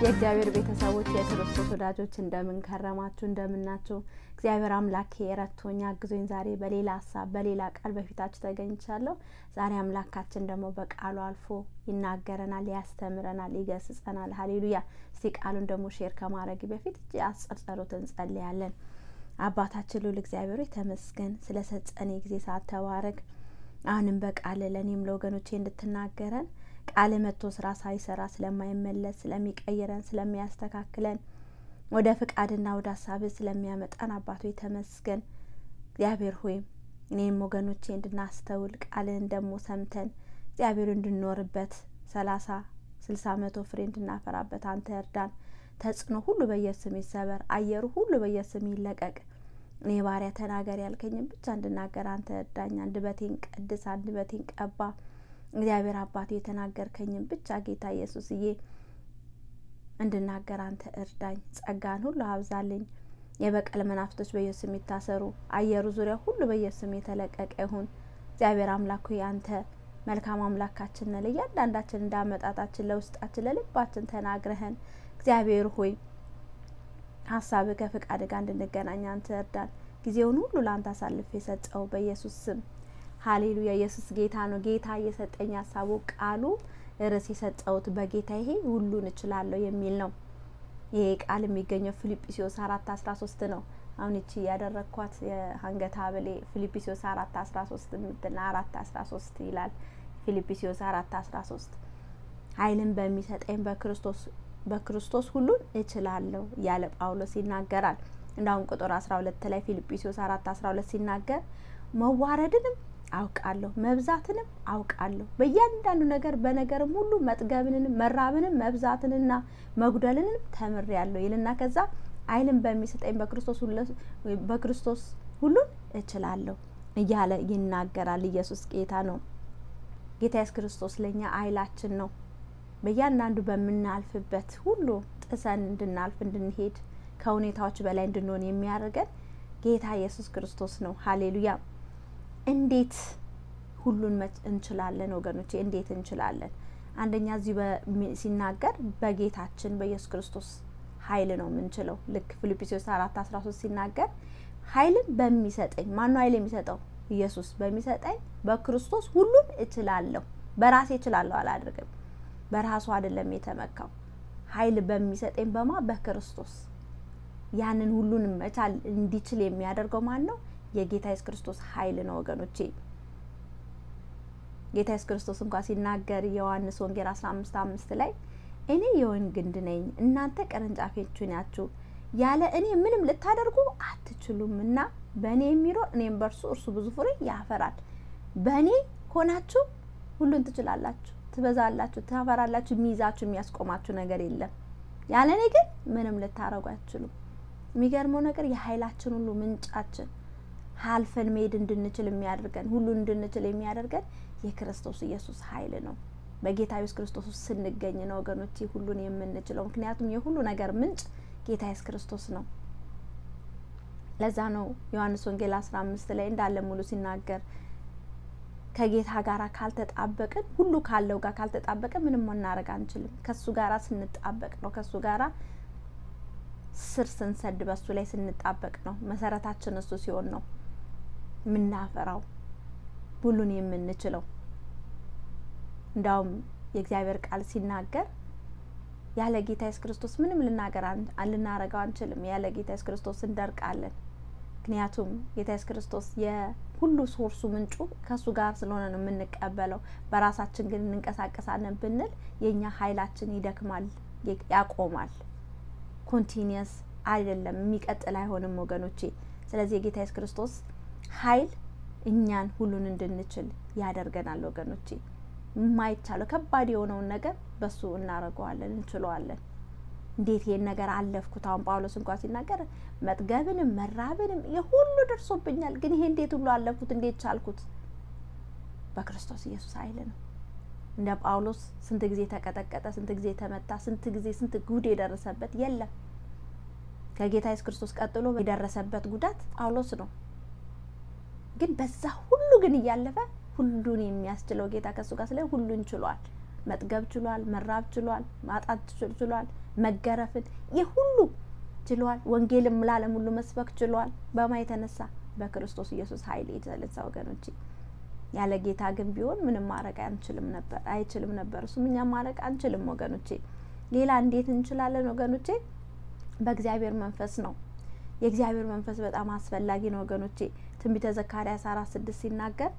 የእግዚአብሔር ቤተሰቦች የክርስቶስ ወዳጆች እንደምን ከረማችሁ እንደምናችሁ እግዚአብሔር አምላኬ ረድቶኝ አግዞኝ ዛሬ በሌላ ሐሳብ በሌላ ቃል በፊታችሁ ተገኝቻለሁ። ዛሬ አምላካችን ደግሞ በቃሉ አልፎ ይናገረናል፣ ያስተምረናል፣ ይገስጸናል። ሃሌሉያ። እስቲ ቃሉን ደግሞ ሼር ከማድረግ በፊት አጭር ጸሎት እንጸልያለን። አባታችን ልዑል እግዚአብሔር ተመስገን ስለሰጠን የጊዜ ሰዓት ተባረክ። አሁንም በቃል ለኔም ለወገኖቼ እንድትናገረን ቃል መጥቶ ስራ ሳይሰራ ስለማይመለስ ስለሚቀይረን ስለሚያስተካክለን ወደ ፍቃድና ወደ ሐሳብ ስለሚያመጣን አባቶ ተመስገን። እግዚአብሔር ሆይ እኔም ወገኖቼ እንድናስተውል ቃልን ደግሞ ሰምተን እግዚአብሔር እንድንኖርበት 30 60 100 ፍሬ እንድናፈራበት አንተ እርዳን። ተጽዕኖ ሁሉ በየስም ይሰበር፣ አየሩ ሁሉ በየስም ይለቀቅ። እኔ ባሪያ ተናገር ያልከኝን ብቻ እንድናገር አንተ እርዳኝ። አንደበቴን ቀድስ፣ አንደበቴን ቀባ። እግዚአብሔር አባቴ የተናገርከኝን ብቻ ጌታ ኢየሱስዬ እንድናገር አንተ እርዳኝ። ጸጋን ሁሉ አብዛልኝ። የበቀል መናፍቶች በየስም ይታሰሩ። አየሩ ዙሪያ ሁሉ በየስም የተለቀቀ ይሁን። እግዚአብሔር አምላክ ሆይ አንተ መልካም አምላካችን ነህ። ለእያንዳንዳችን እንዳመጣጣችን ለውስጣችን ለልባችን ተናግረህን እግዚአብሔር ሆይ ሐሳብ ከፍቃድ ጋር እንድንገናኝ አንተ እርዳን። ጊዜውን ሁሉ ላንተ አሳልፌ የሰጠው በኢየሱስ ስም ሃሌሉያ። ኢየሱስ ጌታ ነው። ጌታ እየሰጠኝ ሐሳቡ ቃሉ ርዕስ የሰጠውት በጌታ ይሄ ሁሉን እችላለሁ የሚል ነው። ይሄ ቃል የሚገኘው ፊልጵስዩስ 4:13 ነው። አሁን እቺ ያደረኳት የአንገት ሐብሌ ፊልጵስዩስ 4:13 ምትና 4:13 ይላል። ፊልጵስዩስ 4:13 ኃይልን በሚሰጠኝ በክርስቶስ ሁሉን እችላለሁ ያለ ጳውሎስ ይናገራል። እንዳውም ቁጥር 12 ላይ ፊልጵስዩስ 4:12 ሲናገር መዋረድንም አውቃለሁ መብዛትንም አውቃለሁ፣ በእያንዳንዱ ነገር በነገርም ሁሉ መጥገብንንም መራብንም መብዛትንና መጉደልንም ተምሬያለሁ ይልና ከዛ ኃይልን በሚሰጠኝ በክርስቶስ ሁሉን እችላለሁ እያለ ይናገራል። ኢየሱስ ጌታ ነው። ጌታ ኢየሱስ ክርስቶስ ለኛ ኃይላችን ነው። በእያንዳንዱ በምናልፍበት ሁሉ ጥሰን እንድናልፍ እንድንሄድ ከሁኔታዎች በላይ እንድንሆን የሚያደርገን ጌታ ኢየሱስ ክርስቶስ ነው። ሃሌሉያ። እንዴት ሁሉን እንችላለን ወገኖቼ? እንዴት እንችላለን? አንደኛ እዚህ ሲናገር በጌታችን በኢየሱስ ክርስቶስ ኃይል ነው የምንችለው። ልክ ፊልጵስዩስ 4:13 ሲናገር ኃይልን በሚሰጠኝ ማነው ኃይል የሚሰጠው? ኢየሱስ በሚሰጠኝ በክርስቶስ ሁሉን እችላለሁ። በራሴ እችላለሁ አላደርግም። በራሱ አይደለም የተመካው። ኃይል በሚሰጠኝ በክርስቶስ ያንን ሁሉን መቻል እንዲችል የሚያደርገው ማን ነው? የጌታ ኢየሱስ ክርስቶስ ኃይል ነው ወገኖቼ። ጌታ ኢየሱስ ክርስቶስ እንኳን ሲናገር ዮሐንስ ወንጌል 15:5 ላይ እኔ የወይን ግንድ ነኝ፣ እናንተ ቅርንጫፎች ናችሁ፣ ያለ እኔ ምንም ልታደርጉ አትችሉምና በእኔ የሚኖር እኔም በእርሱ እርሱ ብዙ ፍሬ ያፈራል። በእኔ ሆናችሁ ሁሉን ትችላላችሁ፣ ትበዛላችሁ፣ ታፈራላችሁ። የሚይዛችሁ የሚያስቆማችሁ ነገር የለም። ያለ እኔ ግን ምንም ልታረጉ አትችሉም። የሚገርመው ነገር የኃይላችን ሁሉ ምንጫችን ሀልፈን መሄድ እንድንችል የሚያደርገን ሁሉን እንድንችል የሚያደርገን የክርስቶስ ኢየሱስ ኃይል ነው። በጌታ ኢየሱስ ክርስቶስ ስንገኝ ነው ወገኖቼ ሁሉን የምንችለው። ምክንያቱም የሁሉ ነገር ምንጭ ጌታ ኢየሱስ ክርስቶስ ነው። ለዛ ነው ዮሐንስ ወንጌል 15 ላይ እንዳለ ሙሉ ሲናገር ከጌታ ጋር ካልተጣበቅን ሁሉ ካለው ጋር ካልተጣበቅን ምንም ማናረግ አንችልም። ከሱ ጋራ ስንጣበቅ ነው፣ ከሱ ጋራ ስር ስንሰድ በሱ ላይ ስንጣበቅ ነው። መሰረታችን እሱ ሲሆን ነው ምናፈራው ሁሉን የምንችለው። እንዳውም የእግዚአብሔር ቃል ሲናገር ያለ ጌታ ኢየሱስ ክርስቶስ ምንም ልናረጋው አንችልም። ያለ ጌታ ኢየሱስ ክርስቶስ እንደርቃለን። ምክንያቱም ጌታ ኢየሱስ ክርስቶስ የሁሉ ሶርሱ ምንጩ ከሱ ጋር ስለሆነ ነው የምንቀበለው። በራሳችን ግን እንንቀሳቀሳለን ብንል የኛ ኃይላችን ይደክማል፣ ያቆማል። ኮንቲኒየስ አይደለም፣ የሚቀጥል አይሆንም ወገኖቼ። ስለዚህ የጌታ ኢየሱስ ክርስቶስ ኃይል እኛን ሁሉን እንድንችል ያደርገናል ወገኖቼ። የማይቻለው ከባድ የሆነውን ነገር በሱ እናረጋዋለን፣ እንችለዋለን። እንዴት ይሄን ነገር አለፍኩት? አሁን ጳውሎስ እንኳን ሲናገር መጥገብንም መራብንም የሁሉ ደርሶብኛል፣ ግን ይሄ እንዴት ሁሉ አለፍኩት? እንዴት ቻልኩት? በክርስቶስ ኢየሱስ ኃይል ነው። እንደ ጳውሎስ ስንት ጊዜ ተቀጠቀጠ፣ ስንት ጊዜ ተመታ፣ ስንት ጉድ የደረሰበት የለም። ከጌታ ኢየሱስ ክርስቶስ ቀጥሎ የደረሰበት ጉዳት ጳውሎስ ነው። ግን በዛ ሁሉ ግን እያለፈ ሁሉን የሚያስችለው ጌታ ከሱ ጋር ስለ ሁሉን ችሏል። መጥገብ ችሏል፣ መራብ ችሏል፣ ማጣት ችሏል፣ መገረፍን የሁሉ ችሏል። ወንጌልም ለዓለም ሁሉ መስበክ ችሏል። በማ የተነሳ በክርስቶስ ኢየሱስ ኃይል የተነሳ ወገኖቼ። ያለ ጌታ ግን ቢሆን ምንም ማድረግ አይችልም ነበር። እሱም እኛም ማድረግ አንችልም ወገኖቼ። ሌላ እንዴት እንችላለን ወገኖቼ? በእግዚአብሔር መንፈስ ነው። የእግዚአብሔር መንፈስ በጣም አስፈላጊ ነው ወገኖቼ። ትንቢተ ዘካርያስ 4:6 ሲናገር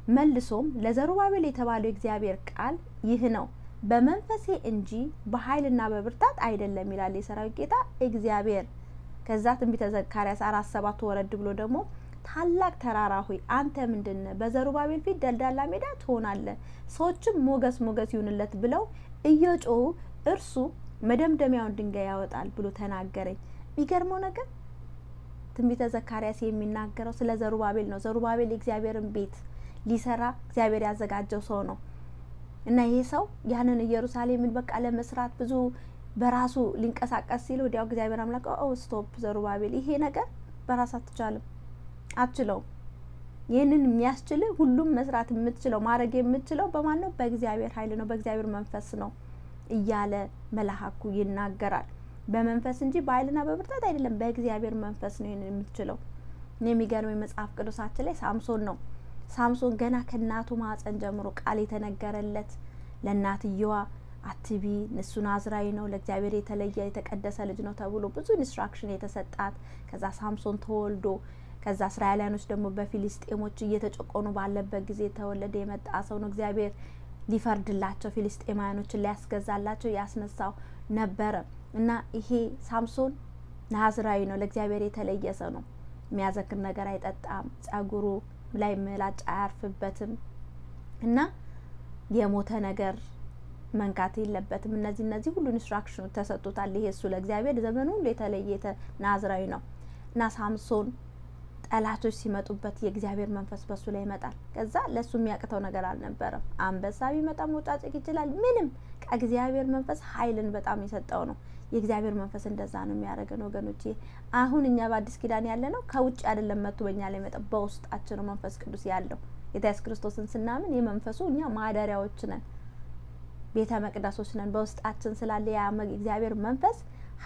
መልሶም ለዘሩባቤል የተባለው የእግዚአብሔር ቃል ይህ ነው፣ በመንፈሴ እንጂ በኃይልና በብርታት አይደለም ይላል የሰራዊት ጌታ እግዚአብሔር። ከዛ ትንቢተ ዘካርያስ 4:7 ወረድ ብሎ ደግሞ ታላቅ ተራራ ሆይ አንተ ምንድነህ? በዘሩባቤል ፊት ደልዳላ ሜዳ ትሆናለህ፣ ሰዎችም ሞገስ ይሁንለት ብለው እየጮሁ እርሱ መደምደሚያውን ድንጋይ ያወጣል ብሎ ተናገረኝ። የሚገርመው ነገር ትንቢተ ዘካርያስ የሚናገረው ስለ ዘሩባቤል ነው። ዘሩባቤል የእግዚአብሔርን ቤት ሊሰራ እግዚአብሔር ያዘጋጀው ሰው ነው እና ይሄ ሰው ያንን ኢየሩሳሌምን በቃ ለመስራት ብዙ በራሱ ሊንቀሳቀስ ሲል ወዲያው እግዚአብሔር አምላክ ስቶፕ ዘሩባቤል፣ ይሄ ነገር በራስ አትችለው። ይህንን የሚያስችል ሁሉም መስራት የምትችለው ማድረግ የምትችለው በማን ነው? በእግዚአብሔር ኃይል ነው፣ በእግዚአብሔር መንፈስ ነው እያለ መልአኩ ይናገራል። በመንፈስ እንጂ በኃይልና በብርታት አይደለም፣ በእግዚአብሔር መንፈስ ነው ይህንን የምትችለው። እኔ የሚገርመኝ መጽሐፍ ቅዱሳችን ላይ ሳምሶን ነው። ሳምሶን ገና ከእናቱ ማህፀን ጀምሮ ቃል የተነገረለት ለእናትየዋ አትቢ እሱ ናዝራዊ ነው፣ ለእግዚአብሔር የተለየ የተቀደሰ ልጅ ነው ተብሎ ብዙ ኢንስትራክሽን የተሰጣት። ከዛ ሳምሶን ተወልዶ ከዛ እስራኤላውያኖች ደግሞ በፊሊስጤሞች እየተጨቆኑ ባለበት ጊዜ ተወለደ የመጣ ሰው ነው። እግዚአብሔር ሊፈርድላቸው ፊሊስጤማውያኖችን ሊያስገዛላቸው ያስነሳው ነበረ እና ይሄ ሳምሶን ናዝራዊ ነው፣ ለእግዚአብሔር የተለየ ሰው ነው። የሚያዘክር ነገር አይጠጣም፣ ጸጉሩ ላይ ምላጭ አያርፍበትም እና የሞተ ነገር መንካት የለበትም። እነዚህ ሁሉ ኢንስትራክሽኖች ተሰጥቶታል። ይሄ እሱ ለእግዚአብሔር ዘመኑ ሁሉ የተለየ ናዝራዊ ነው እና ሳምሶን ጠላቶች ሲመጡበት የእግዚአብሔር መንፈስ በሱ ላይ ይመጣል። ከዛ ለሱ የሚያቅተው ነገር አልነበረም። አንበሳ ቢመጣ መውጫጭቅ ይችላል። ምንም ከእግዚአብሔር መንፈስ ኃይልን በጣም የሰጠው ነው። የእግዚአብሔር መንፈስ እንደዛ ነው የሚያደርገን ወገኖቼ። አሁን እኛ በአዲስ ኪዳን ያለ ነው ከውጭ አይደለም መጥቶ በእኛ ላይ መጣ፣ በውስጣችን ነው መንፈስ ቅዱስ ያለው። ጌታ ኢየሱስ ክርስቶስን ስናምን የመንፈሱ እኛ ማደሪያዎች ነን፣ ቤተ መቅደሶች ነን። በውስጣችን ስላለ ያ እግዚአብሔር መንፈስ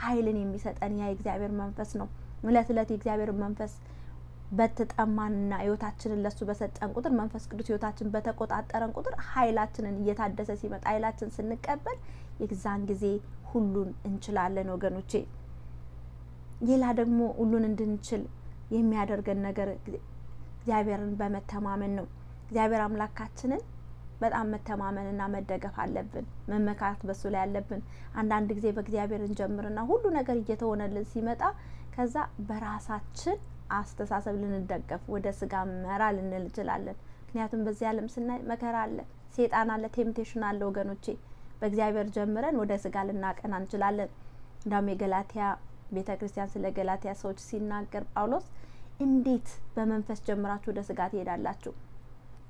ኃይልን የሚሰጠን ያ የእግዚአብሔር መንፈስ ነው። እለት እለት የእግዚአብሔር መንፈስ በተጠማንና ህይወታችንን ለሱ በሰጠን ቁጥር መንፈስ ቅዱስ ህይወታችን በተቆጣጠረን ቁጥር ኃይላችንን እየታደሰ ሲመጣ ኃይላችን ስንቀበል የዛን ጊዜ ሁሉን እንችላለን ወገኖቼ። ሌላ ደግሞ ሁሉን እንድንችል የሚያደርገን ነገር እግዚአብሔርን በመተማመን ነው። እግዚአብሔር አምላካችንን በጣም መተማመንና መደገፍ አለብን፣ መመካት በሱ ላይ አለብን። አንዳንድ ጊዜ በእግዚአብሔር እንጀምርና ሁሉ ነገር እየተሆነልን ሲመጣ ከዛ በራሳችን አስተሳሰብ ልንደገፍ ወደ ስጋ መራ ልንል እንችላለን። ምክንያቱም በዚህ ዓለም ስናይ መከራ አለ፣ ሴጣን አለ፣ ቴምፕቴሽን አለ ወገኖቼ። በእግዚአብሔር ጀምረን ወደ ስጋ ልናቀና እንችላለን። እንዳውም የገላትያ ቤተክርስቲያን ስለ ገላትያ ሰዎች ሲናገር ጳውሎስ እንዴት በመንፈስ ጀምራችሁ ወደ ስጋ ትሄዳላችሁ?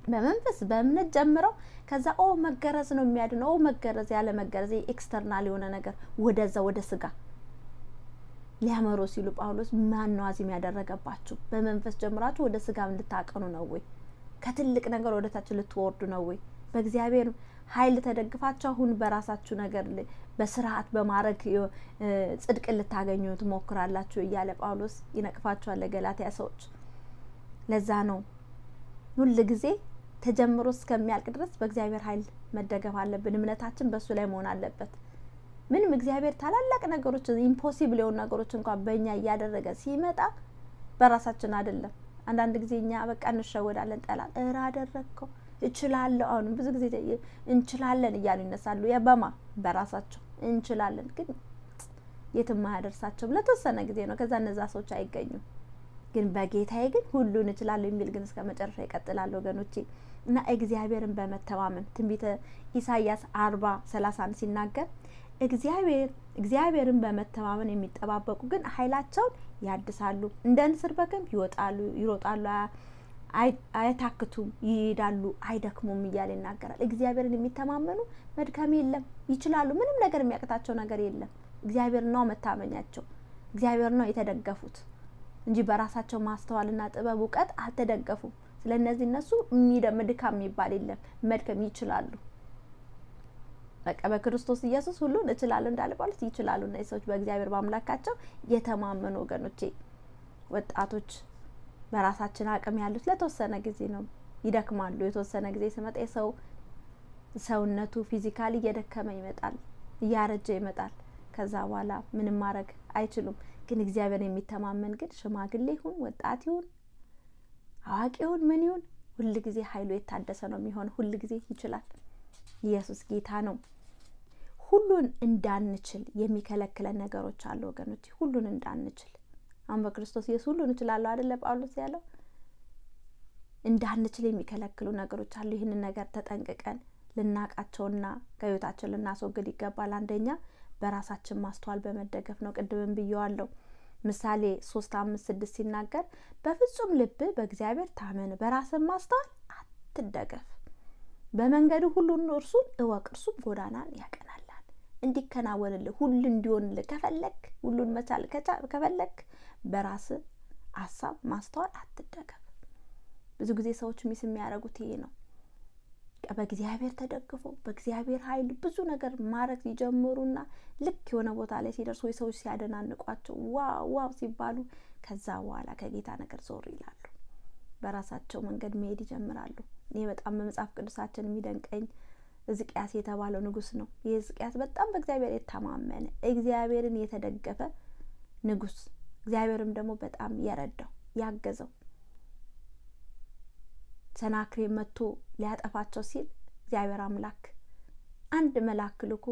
በመንፈስ በእምነት ጀምረው ከዛ መገረዝ ነው የሚያድነው፣ መገረዝ ያለ መገረዝ ኤክስተርናል የሆነ ነገር ወደዛ ወደ ስጋ ሊያመሩ ሲሉ ጳውሎስ ማን ነው አዚም ያደረገባችሁ? በመንፈስ ጀምራችሁ ወደ ስጋ እንድታቀኑ ነው ወይ? ከትልቅ ነገር ወደ ታች ልትወርዱ ነው ወይ? በእግዚአብሔር ኃይል ተደግፋችሁ አሁን በራሳችሁ ነገር በስርዓት በማድረግ ጽድቅ ልታገኙ ትሞክራላችሁ እያለ ጳውሎስ ይነቅፋቸዋል ለገላትያ ሰዎች። ለዛ ነው ሁሉ ጊዜ ተጀምሮ እስከሚያልቅ ድረስ በእግዚአብሔር ኃይል መደገፍ አለብን። እምነታችን በሱ ላይ መሆን አለበት። ምንም እግዚአብሔር ታላላቅ ነገሮች ኢምፖሲብል የሆኑ ነገሮች እንኳን በእኛ እያደረገ ሲመጣ በራሳችን አይደለም። አንዳንድ ጊዜ እኛ በቃ እንሸወዳለን። ጠላት አደረግከው እችላለሁ፣ አሁንም ብዙ ጊዜ እንችላለን እያሉ ይነሳሉ። የበማ በራሳቸው እንችላለን፣ ግን የትም አያደርሳቸውም። ለተወሰነ ጊዜ ነው፣ ከዛ እነዛ ሰዎች አይገኙም። ግን በጌታዬ ግን ሁሉን እችላለሁ የሚል ግን እስከ መጨረሻ ይቀጥላል ወገኖቼ። እና እግዚአብሔርን በመተማመን ትንቢተ ኢሳይያስ 40:31 ሲናገር እግዚአብሔርን በመተማመን የሚጠባበቁ ግን ኃይላቸውን ያድሳሉ፣ እንደ ንስር በክንፍ ይወጣሉ፣ ይሮጣሉ፣ አይታክቱም፣ ይሄዳሉ፣ አይደክሙም እያለ ይናገራል። እግዚአብሔርን የሚተማመኑ መድከም የለም፣ ይችላሉ። ምንም ነገር የሚያቅታቸው ነገር የለም። እግዚአብሔር ነው መታመኛቸው፣ እግዚአብሔር ነው የተደገፉት እንጂ በራሳቸው ማስተዋልና ጥበብ እውቀት አልተደገፉም። ስለነዚህ እነሱ ድካም የሚባል የለም፣ መድከም ይችላሉ። በቃ በክርስቶስ ኢየሱስ ሁሉን እችላለሁ እንዳለ ጳውሎስ ይችላሉ። እና ሰዎች በእግዚአብሔር በአምላካቸው የተማመኑ ወገኖቼ፣ ወጣቶች በራሳችን አቅም ያሉት ለተወሰነ ጊዜ ነው፣ ይደክማሉ። የተወሰነ ጊዜ ሲመጣ ሰውነቱ ፊዚካሊ እየደከመ ይመጣል፣ እያረጀ ይመጣል። ከዛ በኋላ ምንም ማድረግ አይችሉም። ግን እግዚአብሔር የሚተማመን ግን ሽማግሌ ይሁን ወጣት ይሁን አዋቂ ይሁን ምን ይሁን ሁል ጊዜ ኃይሉ የታደሰ ነው የሚሆነው። ሁል ጊዜ ይችላል። ኢየሱስ ጌታ ነው። ሁሉን እንዳንችል የሚከለክለን ነገሮች አሉ ወገኖች። ሁሉን እንዳንችል አሁን በክርስቶስ ኢየሱስ ሁሉን እችላለሁ አይደለ ጳውሎስ ያለው? እንዳንችል የሚከለክሉ ነገሮች አሉ። ይህንን ነገር ተጠንቅቀን ልናቃቸውና ከህይወታችን ልናስወግድ ይገባል። አንደኛ በራሳችን ማስተዋል በመደገፍ ነው። ቅድምም ብየዋለሁ። ምሳሌ 3:5-6 ሲናገር በፍጹም ልብ በእግዚአብሔር ታመን፣ በራስን ማስተዋል አትደገፍ፣ በመንገዱ ሁሉን እርሱን እወቅ፣ እርሱም ጎዳናን ያቀናላል። እንዲከናወንልህ ሁሉ እንዲሆንልህ ከፈለክ፣ ሁሉን መቻል ከፈለክ በራስ ሀሳብ ማስተዋል አትደገፍ። ብዙ ጊዜ ሰዎች ሚስ የሚያደርጉት ይሄ ነው። በእግዚአብሔር ተደግፎ በእግዚአብሔር ኃይል ብዙ ነገር ማድረግ ሲጀምሩና ልክ የሆነ ቦታ ላይ ሲደርሱ ወይ ሰዎች ሲያደናንቋቸው ዋው ሲባሉ ከዛ በኋላ ከጌታ ነገር ዞር ይላሉ። በራሳቸው መንገድ መሄድ ይጀምራሉ። እኔ በጣም በመጽሐፍ ቅዱሳችን የሚደንቀኝ ሕዝቅያስ የተባለው ንጉስ ነው። ይህ ሕዝቅያስ በጣም በእግዚአብሔር የተማመነ እግዚአብሔርን የተደገፈ ንጉስ፣ እግዚአብሔርም ደግሞ በጣም የረዳው ያገዘው። ሰናክሬም መጥቶ ሊያጠፋቸው ሲል እግዚአብሔር አምላክ አንድ መልአክ ልኮ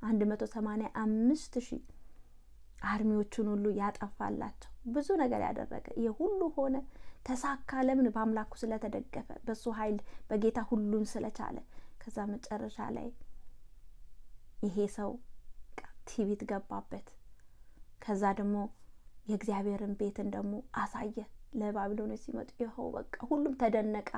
185,000 አርሚዎቹን ሁሉ ያጠፋላቸው። ብዙ ነገር ያደረገ ይህ ሁሉ ሆነ ተሳካ። ለምን? በአምላኩ ስለተደገፈ፣ በሱ ኃይል በጌታ ሁሉን ስለቻለ። ከዛ መጨረሻ ላይ ይሄ ሰው ትዕቢት ገባበት። ከዛ ደግሞ የእግዚአብሔርን ቤትን ደግሞ አሳየ። ለባቢሎኖች ሲመጡ ይኸው በቃ ሁሉም ተደነቃ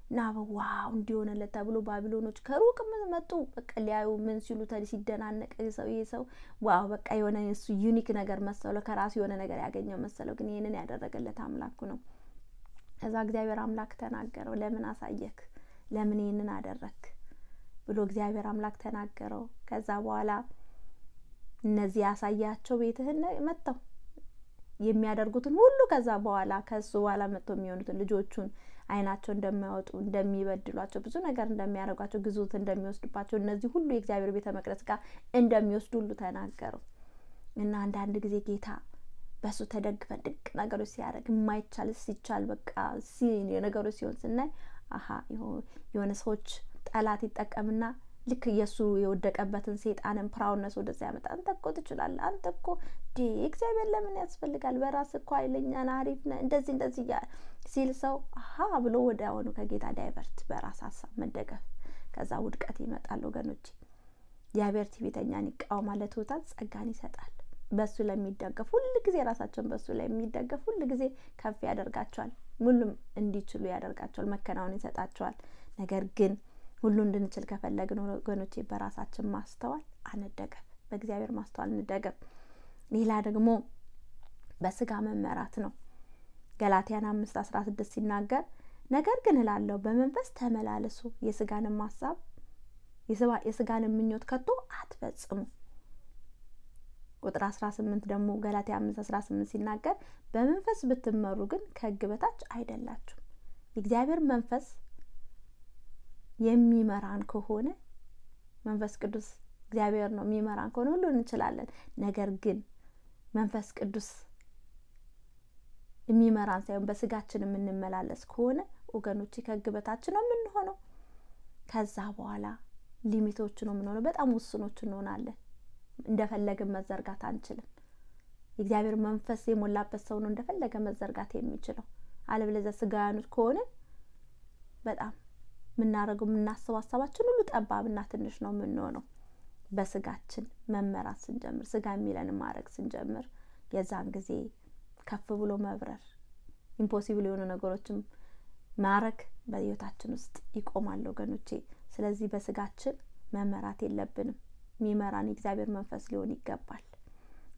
እና ዋው እንዲሆነለት ተብሎ ባቢሎኖች ከሩቅ መጡ። በቃ ሊያዩ ምን ሲሉ ሲደናነቅ ይሄ ሰው ዋው በቃ የሆነ እሱ ዩኒክ ነገር መሰለው፣ ከራሱ የሆነ ነገር ያገኘው መሰለው። ግን ይሄንን ያደረገለት አምላኩ ነው። ከዛ እግዚአብሔር አምላክ ተናገረው። ለምን አሳየክ? ለምን ይሄንን አደረክ ብሎ እግዚአብሔር አምላክ ተናገረው። ከዛ በኋላ እነዚህ ያሳያቸው ቤትህን መጥተው የሚያደርጉትን ሁሉ ከዛ በኋላ ከሱ በኋላ መጥተው የሚሆኑትን ልጆቹን አይናቸው እንደማያወጡ፣ እንደሚበድሏቸው፣ ብዙ ነገር እንደሚያደርጓቸው፣ ግዞት እንደሚወስድባቸው፣ እነዚህ ሁሉ የእግዚአብሔር ቤተ መቅደስ ጋር እንደሚወስዱ ሁሉ ተናገረው። እና አንዳንድ ጊዜ ጌታ በሱ ተደግፈን ድንቅ ነገሮች ሲያደርግ የማይቻል ሲቻል በቃ ነገሮች ሲሆን ስናይ የሆነ ሰዎች ጠላት ይጠቀምና ልክ ኢየሱ የወደቀበትን ሰይጣንን ፕራውነስ ወደዛ ያመጣ። አንተ እኮ ትችላለህ፣ አንተ እኮ እግዚአብሔር ለምን ያስፈልጋል? በራስ እኮ ኃይለኛ ነህ፣ አሪፍ ነህ፣ እንደዚህ ሲል ሰው ብሎ ወደ አሁኑ ከጌታ ዳይቨርት በራስ ሀሳብ መደገፍ። ከዛ ውድቀት ይመጣል ወገኖች። እግዚአብሔር ትዕቢተኛን ይቃወማል፣ ለትሑታን ጸጋን ይሰጣል። በሱ ለሚደገፍ ሁሉ ጊዜ ራሳቸውን በሱ ላይ የሚደገፍ ሁሉ ጊዜ ከፍ ያደርጋቸዋል። ሁሉም እንዲችሉ ያደርጋቸዋል፣ መከናወን ይሰጣቸዋል። ነገር ግን ሁሉ እንድንችል ከፈለግን ወገኖቼ በራሳችን ማስተዋል አንደገፍ፣ በእግዚአብሔር ማስተዋል እንደገፍ። ሌላ ደግሞ በስጋ መመራት ነው። ገላትያን 5:16 ሲናገር ነገር ግን እላለሁ በመንፈስ ተመላለሱ፣ የስጋንም ሀሳብ የስጋንም ምኞት ከቶ አትፈጽሙ። ቁጥር 18 ደግሞ ገላትያ 5:18 ሲናገር በመንፈስ ብትመሩ ግን ከሕግ በታች አይደላችሁም። የእግዚአብሔር መንፈስ የሚመራን ከሆነ መንፈስ ቅዱስ እግዚአብሔር ነው የሚመራን ከሆነ ሁሉ እንችላለን። ነገር ግን መንፈስ ቅዱስ የሚመራን ሳይሆን በስጋችን የምንመላለስ ከሆነ ወገኖቼ ከሕግ በታች ነው የምንሆነው። ከዛ በኋላ ሊሚቶች ነው የምንሆነው፣ በጣም ውስኖች እንሆናለን። እንደፈለግን መዘርጋት አንችልም። የእግዚአብሔር መንፈስ የሞላበት ሰው ነው እንደፈለገ መዘርጋት የሚችለው። አለበለዚያ ስጋያኖች ከሆነ በጣም የምናደርገው የምናስበው ሀሳባችን ሁሉ ጠባብና ትንሽ ነው የምንሆነው። በስጋችን መመራት ስንጀምር፣ ስጋ የሚለን ማድረግ ስንጀምር፣ የዛን ጊዜ ከፍ ብሎ መብረር፣ ኢምፖሲብል የሆኑ ነገሮችን ማድረግ በህይወታችን ውስጥ ይቆማል ወገኖቼ። ስለዚህ በስጋችን መመራት የለብንም። የሚመራን የእግዚአብሔር መንፈስ ሊሆን ይገባል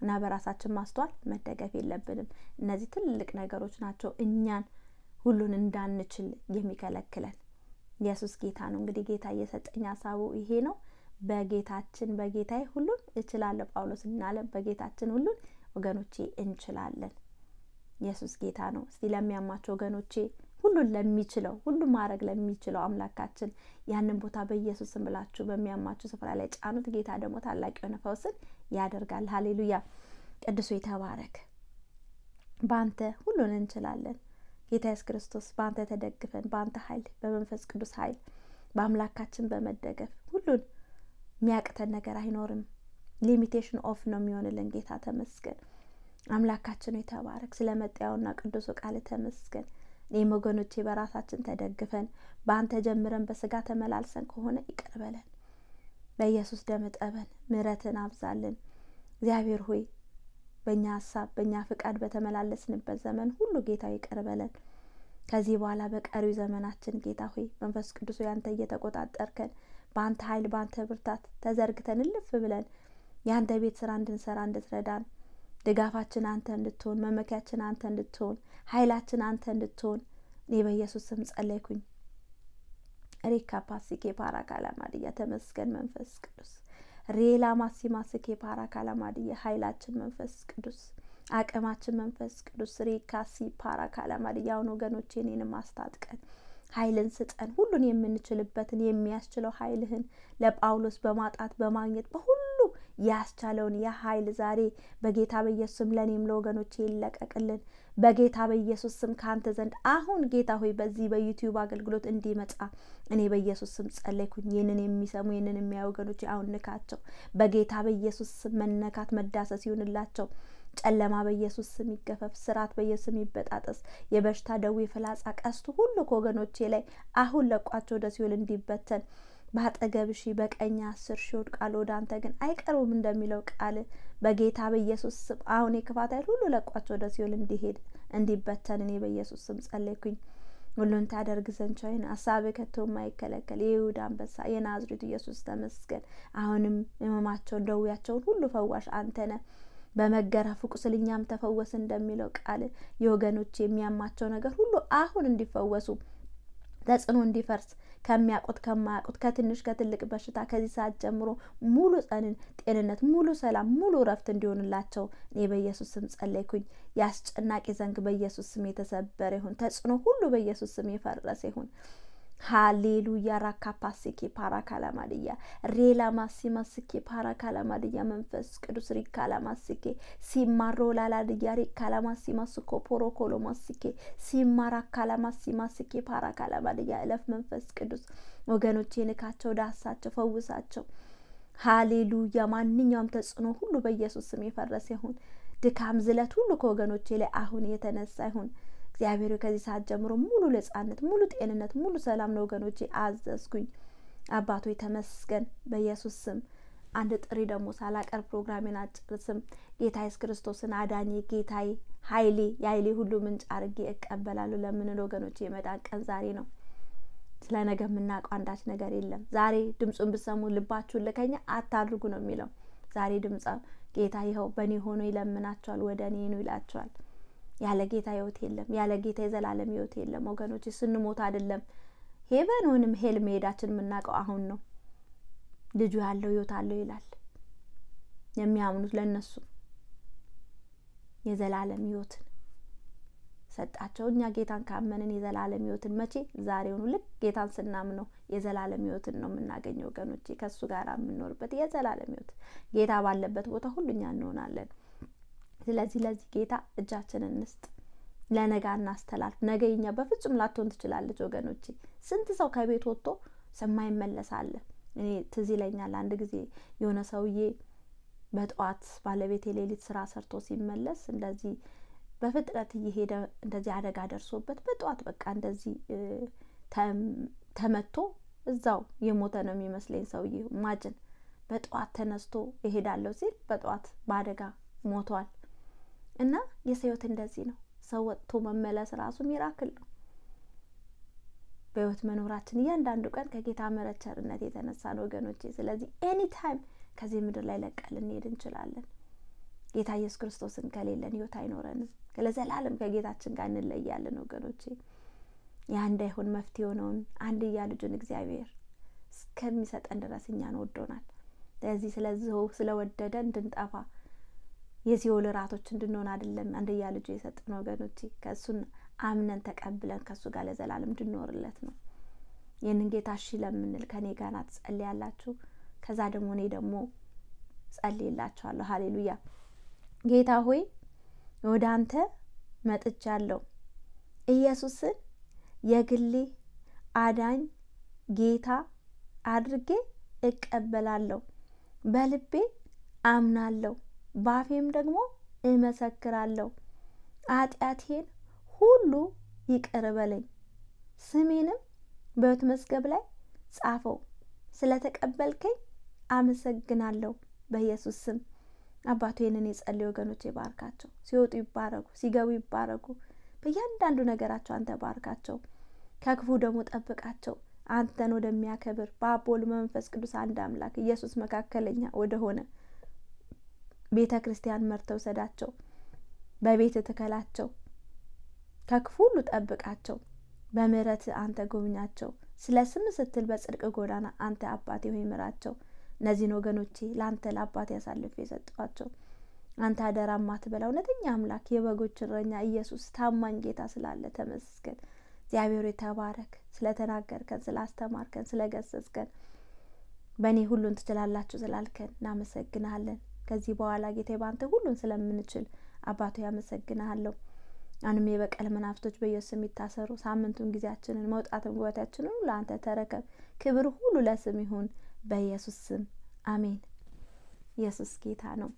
እና በራሳችን ማስተዋል መደገፍ የለብንም። እነዚህ ትልልቅ ነገሮች ናቸው እኛን ሁሉን እንዳንችል የሚከለክለን። ኢየሱስ ጌታ ነው። እንግዲህ ጌታ እየሰጠኝ ሀሳቡ ይሄ ነው። በጌታችን በጌታዬ ሁሉን እችላለሁ ጳውሎስ እንዳለ በጌታችን ሁሉን ወገኖቼ እንችላለን። ኢየሱስ ጌታ ነው። እስቲ ለሚያማቸው ወገኖቼ ሁሉን ለሚችለው ሁሉን ማድረግ ለሚችለው አምላካችን ያንን ቦታ በኢየሱስም ብላችሁ በሚያማችሁ ስፍራ ላይ ጫኑት። ጌታ ደግሞ ታላቅ የሆነ ፈውስን ያደርጋል። ሃሌሉያ። ቅዱሱ የተባረክ። በአንተ ሁሉን እንችላለን ጌታ ኢየሱስ ክርስቶስ። በአንተ ተደግፈን በአንተ ኃይል በመንፈስ ቅዱስ ኃይል በአምላካችን በመደገፍ ሁሉን የሚያቅተን ነገር አይኖርም። ሊሚቴሽን ኦፍ ነው የሚሆንልን። ጌታ ተመስገን። አምላካችን የተባረክ። ስለመጣውና ቅዱሱ ቃል ተመስገን። እኔም ወገኖቼ በራሳችን ተደግፈን በአንተ ጀምረን በስጋ ተመላልሰን ከሆነ ይቅር በለን። በኢየሱስ ደም ጠበን፣ ምሕረትን አብዛልን። እግዚአብሔር ሆይ በእኛ ሀሳብ በእኛ ፍቃድ በተመላለስንበት ዘመን ሁሉ ጌታ ይቅር በለን። ከዚህ በኋላ በቀሪው ዘመናችን ጌታ ሆይ መንፈስ ቅዱስ ያንተ እየተቆጣጠርከን በአንተ ኃይል በአንተ ብርታት ተዘርግተን እልፍ ብለን ያንተ ቤት ስራ እንድንሰራ እንድትረዳን፣ ድጋፋችን አንተ እንድትሆን፣ መመኪያችን አንተ እንድትሆን፣ ኃይላችን አንተ እንድትሆን እኔ በኢየሱስ ስም ጸለይኩኝ። ሪካ ፓሲኬ ፓራ ካላማድያ ተመስገን መንፈስ ቅዱስ። ሬላ ማሲማስኬ ፓራ ካላማድያ ኃይላችን መንፈስ ቅዱስ፣ አቅማችን መንፈስ ቅዱስ። ሪካ ሲ ፓራ ካላማድያ አሁን ወገኖቼ እኔንም አስታጥቀን ኃይልን ስጠን። ሁሉን የምንችልበትን የሚያስችለው ኃይልህን ለጳውሎስ በማጣት በማግኘት በሁሉ ያስቻለውን የኃይል ዛሬ በጌታ በኢየሱስ ስም ለኔም ለወገኖቼ ይለቀቅልን። በጌታ በኢየሱስ ስም ካንተ ዘንድ አሁን ጌታ ሆይ በዚህ በዩቲዩብ አገልግሎት እንዲመጣ እኔ በኢየሱስ ስም ጸለይኩኝ። ይህንን የሚሰሙ ይህንን የሚያዩ ወገኖቼ አሁን ንካቸው። በጌታ በኢየሱስ ስም መነካት መዳሰስ ይሁንላቸው። ጨለማ በኢየሱስ ስም ይገፈፍ። ስራት በኢየሱስ ስም ይበጣጠስ። የበሽታ ደዌ ፍላጻ ቀስቱ ሁሉ ከወገኖቼ ላይ አሁን ለቋቸው ወደ ሲኦል እንዲበተን በአጠገብ ሺህ በቀኝ 10 ሺህ ይወድቃሉ ወደ አንተ ግን አይቀርቡም እንደሚለው ቃል በጌታ በኢየሱስ ስም አሁን የክፋት ኃይል ሁሉ ለቋቸው ወደ ሲኦል እንዲሄድ እንዲበተን እኔ በኢየሱስ ስም ጸለይኩኝ። ሁሉን ታደርግ ዘንድ ቻይን ሀሳብ ከቶ የማይከለከል የይሁዳ አንበሳ የናዝሬቱ ኢየሱስ ተመስገን። አሁንም ህመማቸውን ደዌያቸውን ሁሉ ፈዋሽ አንተ ነህ። በመገረፉ ቁስል እኛም ተፈወስ እንደሚለው ቃል የወገኖች የሚያማቸው ነገር ሁሉ አሁን እንዲፈወሱ ተጽዕኖ እንዲፈርስ ከሚያውቁት ከማያውቁት ከትንሽ ከትልቅ በሽታ ከዚህ ሰዓት ጀምሮ ሙሉ ጤንነት ሙሉ ሰላም ሙሉ እረፍት እንዲሆንላቸው እኔ በኢየሱስ ስም ጸለይኩኝ። ያስጨናቂ ዘንግ በኢየሱስ ስም የተሰበረ ይሁን። ተጽዕኖ ሁሉ በኢየሱስ ስም የፈረሰ ይሁን። ሃሌሉያ ራካፓሲኪ ፓራካላማድያ ሬላ ማሲማስኪ ፓራካላማድያ መንፈስ ቅዱስ ሪካላማስኪ ሲማሮ ላላድያ ሪካላማሲማስኮ ፖሮኮሎ ማስኪ ሲማራ ካላማሲማስኪ ፓራካላማድያ እለፍ መንፈስ ቅዱስ ወገኖቼ ንካቸው፣ ዳሳቸው፣ ፈውሳቸው። ሃሌሉያ ማንኛውም ተጽዕኖ ሁሉ በኢየሱስ ስም የፈረሰ ይሁን። ድካም ዝለት ሁሉ ከወገኖቼ ላይ አሁን የተነሳ ይሁን። እግዚአብሔር ከዚህ ሰዓት ጀምሮ ሙሉ ነጻነት ሙሉ ጤንነት ሙሉ ሰላም ለወገኖቼ አዘዝኩኝ። አባቶ ተመስገን በኢየሱስ ስም። አንድ ጥሪ ደግሞ ሳላቀር ፕሮግራሜን አጭርስም። ጌታ ኢየሱስ ክርስቶስን አዳኜ ጌታዬ ኃይሌ የኃይሌ ሁሉ ምንጭ አድርጌ እቀበላለሁ ለምንል ወገኖቼ የመዳን ቀን ዛሬ ነው። ስለ ነገ የምናውቀው አንዳች ነገር የለም። ዛሬ ድምጹን ብሰሙ ልባችሁን ልከኛ አታድርጉ ነው የሚለው። ዛሬ ድምጻ ጌታ ይኸው በእኔ ሆኖ ይለምናቸዋል፣ ወደ እኔ ነው ይላቸዋል። ያለ ጌታ ህይወት የለም። ያለ ጌታ የዘላለም ህይወት የለም። ወገኖች ስንሞት አይደለም ሄቨን ወንም ሄል መሄዳችን የምናውቀው አሁን ነው። ልጁ ያለው ህይወት አለው ይላል። የሚያምኑት ለነሱ የዘላለም ህይወትን ሰጣቸው። እኛ ጌታን ካመንን የዘላለም ህይወትን መቼ ዛሬውኑ ልክ ጌታን ስናምነው የዘላለም ህይወትን ነው የምናገኘው ወገኖቼ። ከሱ ጋር የምንኖርበት የዘላለም ህይወት ጌታ ባለበት ቦታ ሁሉ እኛ እንሆናለን። ስለዚህ ለዚህ ጌታ እጃችንን እንስጥ። ለነገ እናስተላልፍ። ነገ እኛ በፍጹም ላትሆን ትችላለች ወገኖቼ። ስንት ሰው ከቤት ወጥቶ ሰማይመለስ አለ። እኔ ትዝ ይለኛል አንድ ጊዜ የሆነ ሰውዬ በጠዋት ባለቤት የሌሊት ስራ ሰርቶ ሲመለስ እንደዚህ በፍጥነት እየሄደ እንደዚህ አደጋ ደርሶበት በጠዋት በቃ እንደዚህ ተመቶ እዛው የሞተ ነው የሚመስለኝ ሰውዬ። ማጅን በጠዋት ተነስቶ ይሄዳለሁ ሲል በጠዋት በአደጋ ሞቷል። እና የሰውት እንደዚህ ነው። ሰው ወጥቶ መመለስ ራሱ ሚራክል ነው። በህይወት መኖራችን እያንዳንዱ ቀን ከጌታ ምሕረት ቸርነት የተነሳ ነው ወገኖቼ። ስለዚህ ኤኒ ታይም ከዚህ ምድር ላይ ለቀን ልንሄድ እንችላለን። ጌታ ኢየሱስ ክርስቶስን ከሌለን ህይወት አይኖረንም። ለዘላለም ከጌታችን ጋር እንለያለን ወገኖቼ። ያ እንዳይሆን መፍትሄ የሆነውን አንድያ ልጁን እግዚአብሔር እስከ እስከሚሰጠን ድረስ እኛን ወዶናል። ስለዚህ ስለወደደ እንድንጠፋ የሲኦል እራቶች እንድንሆን አይደለም አንድያ ልጁ የሰጠን ወገኖቼ፣ ከእሱን አምነን ተቀብለን ከእሱ ጋር ለዘላለም እንድንኖርለት ነው። ይህንን ጌታ እሺ ለምንል ከኔ ጋር ትጸልያላችሁ። ከዛ ደግሞ እኔ ደግሞ ጸልይላችኋለሁ። ሃሌሉያ። ጌታ ሆይ ወደ አንተ መጥቻለሁ። ኢየሱስን የግሌ አዳኝ ጌታ አድርጌ እቀበላለሁ። በልቤ አምናለሁ፣ ባፌም ደግሞ እመሰክራለሁ። ኃጢአቴን ሁሉ ይቅር በለኝ፣ ስሜንም በሕይወት መዝገብ ላይ ጻፈው። ስለተቀበልከኝ አመሰግናለሁ በኢየሱስ ስም። አባቶ ይህንን የጸለዩ ወገኖች ይባርካቸው። ሲወጡ ይባረኩ፣ ሲገቡ ይባረኩ። በእያንዳንዱ ነገራቸው አንተ ባርካቸው፣ ከክፉ ደግሞ ጠብቃቸው። አንተን ወደሚያከብር በአብ ወልድ መንፈስ ቅዱስ አንድ አምላክ ኢየሱስ መካከለኛ ወደ ሆነ ቤተ ክርስቲያን መርተው ሰዳቸው፣ በቤት ትከላቸው፣ ከክፉ ሁሉ ጠብቃቸው። በምህረት አንተ ጎብኛቸው። ስለ ስም ስትል በጽድቅ ጎዳና አንተ አባቴ ሆይ ምራቸው። እነዚህን ወገኖቼ ለአንተ ለአባቴ ያሳልፍ የሰጧቸው አንተ አደራ ማትበላ እውነተኛ አምላክ የበጎች እረኛ ኢየሱስ ታማኝ ጌታ ስላለ ተመስገን። እግዚአብሔር የተባረክ። ስለተናገርከን፣ ስላስተማርከን፣ ስለገሰጽከን፣ በእኔ ሁሉን ትችላላችሁ ስላልከን እናመሰግናለን። ከዚህ በኋላ ጌታ ባንተ ሁሉን ስለምንችል አባቶ ያመሰግናለሁ። አንም የበቀል መናፍስቶች በኢየሱስ የሚታሰሩ፣ ሳምንቱን ጊዜያችንን መውጣትን ጉባኤያችንን ሁሉ አንተ ተረከብ። ክብር ሁሉ ለስም ይሁን በኢየሱስ ስም አሜን። ኢየሱስ ጌታ ነው።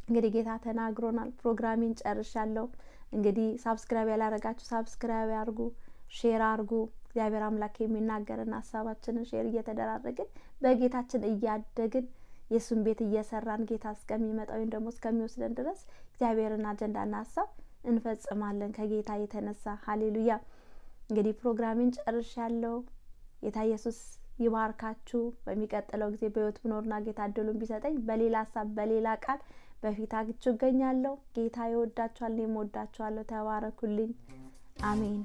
እንግዲህ ጌታ ተናግሮናል። ፕሮግራሚን ጨርሻለሁ። እንግዲህ ሳብስክራይብ ያላረጋችሁ ሳብስክራይብ ያርጉ፣ ሼር አርጉ። እግዚአብሔር አምላክ የሚናገርን ሀሳባችንን ሼር እየተደራረግን በጌታችን እያደግን የሱን ቤት እየሰራን ጌታ እስከሚመጣ ወይም ደግሞ እስከሚወስደን ድረስ እግዚአብሔርን አጀንዳና ሀሳብ እንፈጽማለን ከጌታ የተነሳ። ሃሌሉያ። እንግዲህ ፕሮግራሚን ጨርሻለሁ። ጌታ ኢየሱስ ይባርካችሁ። በሚቀጥለው ጊዜ በህይወት ብኖርና ጌታ እድሉን ቢሰጠኝ በሌላ ሀሳብ በሌላ ቃል በፊታችሁ እገኛለሁ። ጌታ ይወዳችኋል፣ እኔም እወዳችኋለሁ። ተባረኩልኝ። አሜን።